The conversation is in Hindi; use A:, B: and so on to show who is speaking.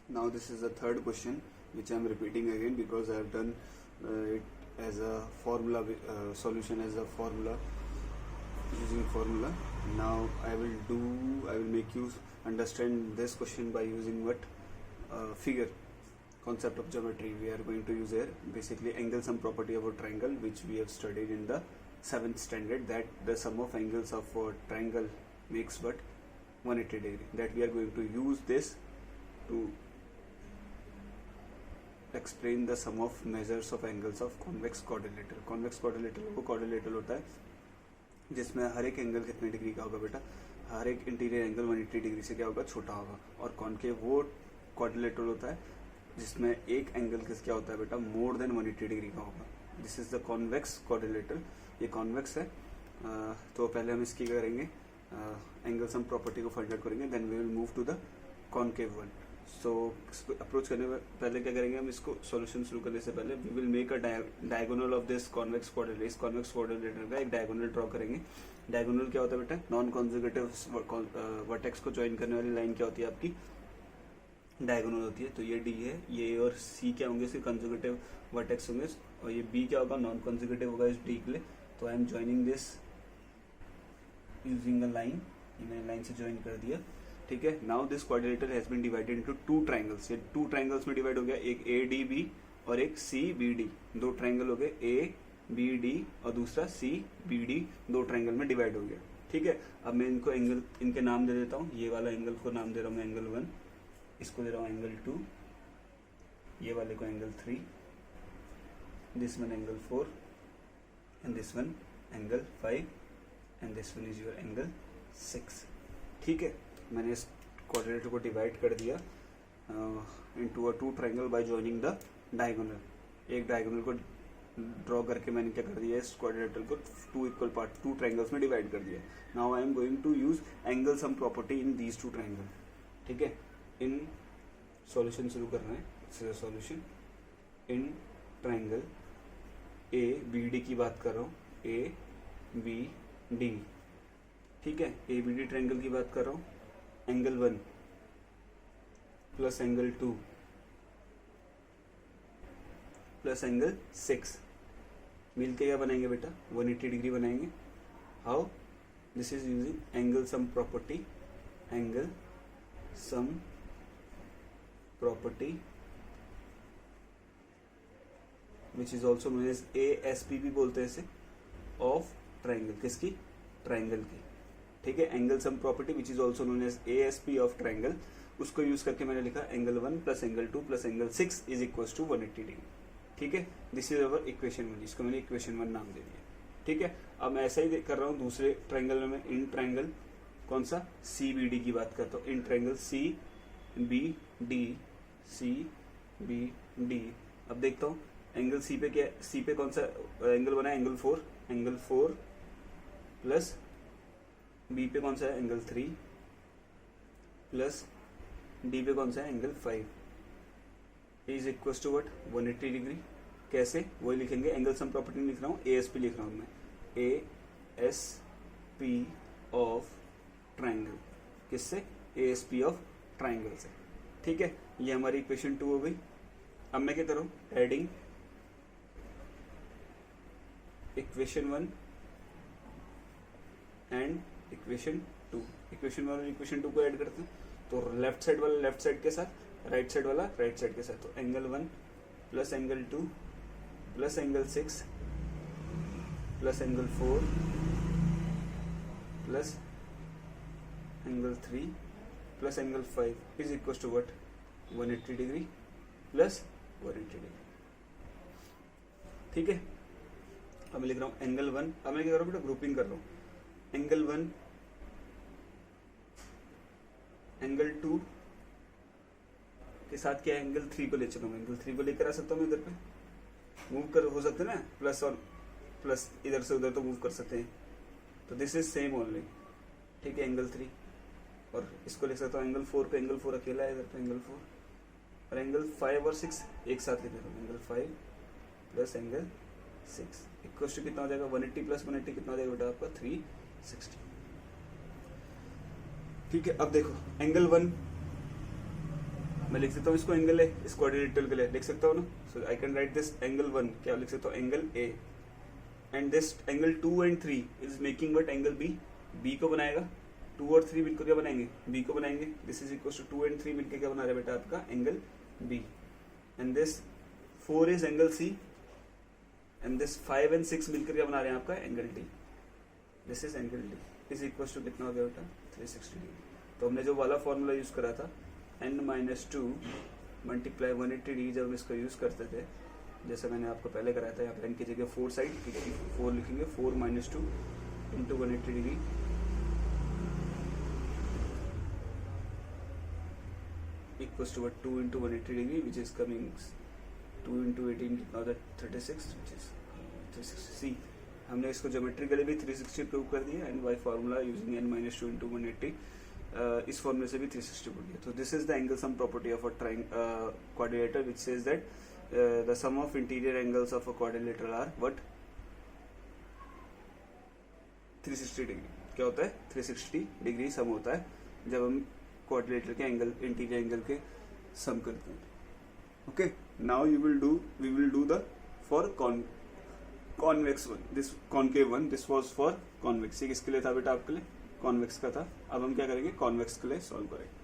A: Now this is the third question which I am repeating again because I have done it as a formula solution as a formula using formula. Now I will make you understand this question by using what figure concept of geometry we are going to use here. Basically angle sum property of a triangle which we have studied in the 7th standard, that the sum of angles of a triangle makes what 180 degree. That we are going to use this to explain the sum of measures of angles of convex quadrilateral. Convex quadrilateral वो quadrilateral होता है जिसमें हर एक एंगल कितने डिग्री का होगा बेटा, हर एक इंटीरियर एंगल 180 डिग्री से क्या होगा, छोटा होगा. और कॉनकेव वो क्वाड्रिलेटरल होता है जिसमें एक एंगल क्या होता है बेटा, मोर देन 180 डिग्री का होगा. This is the convex quadrilateral. ये कॉन्वेक्स है. तो पहले हम इसकी करेंगे एंगल सम प्रॉपर्टी को फाइंड आउट करेंगे, then we will move to the concave one. So इसको अप्रोच करने में पहले क्या करेंगे, हम इसको सॉल्यूशन शुरू करने से पहले we will make a diagonal of this convex quadrilateral. इस कॉन्वेक्स क्वाड्रिलेटरल का एक डायगोनल ड्रॉ करेंगे. डायगोनल क्या होता है बेटा, नॉन कॉन्जुगेटिव वर्टेक्स को ज्वाइन करने वाली लाइन क्या होती है आपकी, डायगोनल होती है. तो ये डी है, ये और सी क्या होंगे, इसके कंजुगेटिव वर्टेक्स होंगे. और ये बी क्या होगा, नॉन कंजुगेटिव होगा इस डी के लिए. तो I am joining this using a line. ये मैंने लाइन से ज्वाइन कर दिया. ठीक है. Now this quadrilateral has been divided into two triangles. ये टू ट्राइंगल्स में डिवाइड हो गया, एक ए डी बी और एक सी बी डी. दो ट्राइंगल हो गए ए बी डी और दूसरा सी बी डी, दो ट्राइंगल में डिवाइड हो गया. ठीक है. अब मैं इनको एंगल, इनके नाम दे देता हूँ. ये वाला एंगल को नाम दे रहा हूँ मैं एंगल 1, इसको दे रहा हूँ एंगल 2, ये वाले को angle 3, this one angle 4 and this one angle 5 and this one is your angle 6. ठीक है. मैंने इस क्वाड्रिलेटरल को डिवाइड कर दिया into a two triangle by joining the diagonal. एक डायगोनल को ड्रॉ करके मैंने क्या कर दिया, इस क्वाड्रिलेटरल को two equal part, two triangles में डिवाइड कर दिया. Now I am going to use angle sum property in these two triangle. ठीक है. इन सॉल्यूशन शुरू कर रहे हैं. Solution in triangle A B D की बात कर रहा हूँ, ए बी डी. ठीक है. ए बी डी ट्राइंगल की बात कर रहा हूँ. Angle 1 plus angle 2 plus angle 6 मिलके क्या बनाएंगे बेटा, 180 डिग्री बनाएंगे. How, this is using angle sum property. Angle sum property which is also known as ASP भी बोलते हैं इसे, ऑफ ट्राइंगल. किसकी, ट्राइंगल की. ठीक है. Angle sum property which is also known as ASP of triangle, उसको यूज करके मैंने लिखा angle 1 plus angle 2 plus angle 6 is equal to 180 degree. ठीक है. This is our equation 1. इसको मैंने इक्वेशन 1 नाम दे दिया. ठीक है. अब मैं ऐसा ही कर रहा हूँ दूसरे ट्राइंगल में. इन ट्राइंगल कौन सा, CBD की बात करता हूँ. In triangle CBD, CBD. अब देखता हूँ एंगल सी पे क्या, सी पे कौन सा एंगल बना है, एंगल 4. एंगल 4 प्लस बी पे कौन सा है, एंगल 3 प्लस डी पे कौन सा है, angle 5 is equal to what, 180 degree. कैसे, वही लिखेंगे. एंगल सम प्रॉपर्टी लिख रहा हूँ, ASP लिख रहा हूँ मैं, ASP ऑफ ट्राइंगल. किससे, ASP ऑफ ट्राइंगल से. ठीक है. ये हमारी इक्वेशन 2 हो गई. अब मैं क्या करूँ, adding equation 1 and equation 2. Equation 1 और इक्वेशन 2 को ऐड करते हैं. तो लेफ्ट साइड वाला लेफ्ट साइड के साथ, राइट साइड वाला राइट साइड के साथ. तो angle 1 plus angle 2 plus angle 6 plus angle 4 plus angle 3 plus angle 5 is equal to what, 180 degree plus 180 degree. ठीक है. अब मैं लिख रहा हूँ एंगल 1. अब मैं क्या कर रहा हूँ बेटा, ग्रुपिंग कर रहा हूँ. एंगल 1 एंगल 2 के साथ क्या, एंगल 3 को ले चलूँ. एंगल 3 को लेकर आ सकता हूँ मैं, इधर पे मूव कर हो सकते हैं ना, प्लस और प्लस इधर से उधर तो मूव कर सकते हैं. तो दिस इज सेम ओनली. ठीक है. एंगल 3 और इसको लिख सकता हूँ एंगल 4 पे. एंगल 4 अकेला है इधर पे, एंगल 4. और एंगल 5 और 6 एक साथ लिख रहा हूँ. Angle 5 plus angle 6 equal to कितना हो जाएगा, 180 प्लस 180 कितना हो जाएगा बेटा आपका, 360. ठीक है. अब देखो एंगल 1 मैं लिख सकता हूँ इसको एंगल ए, इस क्वाड्रिलेटरल के लिए लिख सकता हूँ ना. So I can write this angle 1, क्या लिख सकता हूँ, angle A. And this angle 2 and 3 is making what, angle B. B को बनाएगा, 2 और 3 मिलकर क्या बनाएंगे, बी को बनाएंगे. This is equal to 2 and 3 मिलकर क्या बना रहा है बेटा आपका, angle B. And this 4 is angle C. And this 5 and 6 मिलकर क्या बना रहे हैं आपका, angle D. This is angle D is equal to कितना हो गया बेटा, 360 डिग्री. तो हमने जो वाला फॉर्मूला यूज करा था n-2 मल्टीप्लाई 180 डिग्री, जब हम इसका यूज करते थे, जैसे मैंने आपको पहले कराया था, यहाँ पे n की जगह 4 साइड, 4 लिखेंगे, 4 - 2 into 180 degree equals to 2 into 180 degree which is coming 2 into 18 कितना होता है, 36 विच इज 360. सी हमने इसको ज्योमेट्रिकली भी 360 प्रूव कर दिया and bye formula using n-2 into 180 इस फॉर्मूले से भी 360 प्रूव किया. तो this is the angle sum property of a quadrilateral which says that the sum of interior angles of a quadrilateral are what, 360 degree. क्या होता है, 360 डिग्री सम होता है जब हम क्वाड्रिलेटर के एंगल, इंटीरियर एंगल के सम करते हैं. Okay, now we will do the for convex one, this concave one, this was for convex. ये किसके लिए था बेटा, आपके लिए कॉन्वेक्स का था. अब हम क्या करेंगे, कॉन्वेक्स के लिए सॉल्व करेंगे.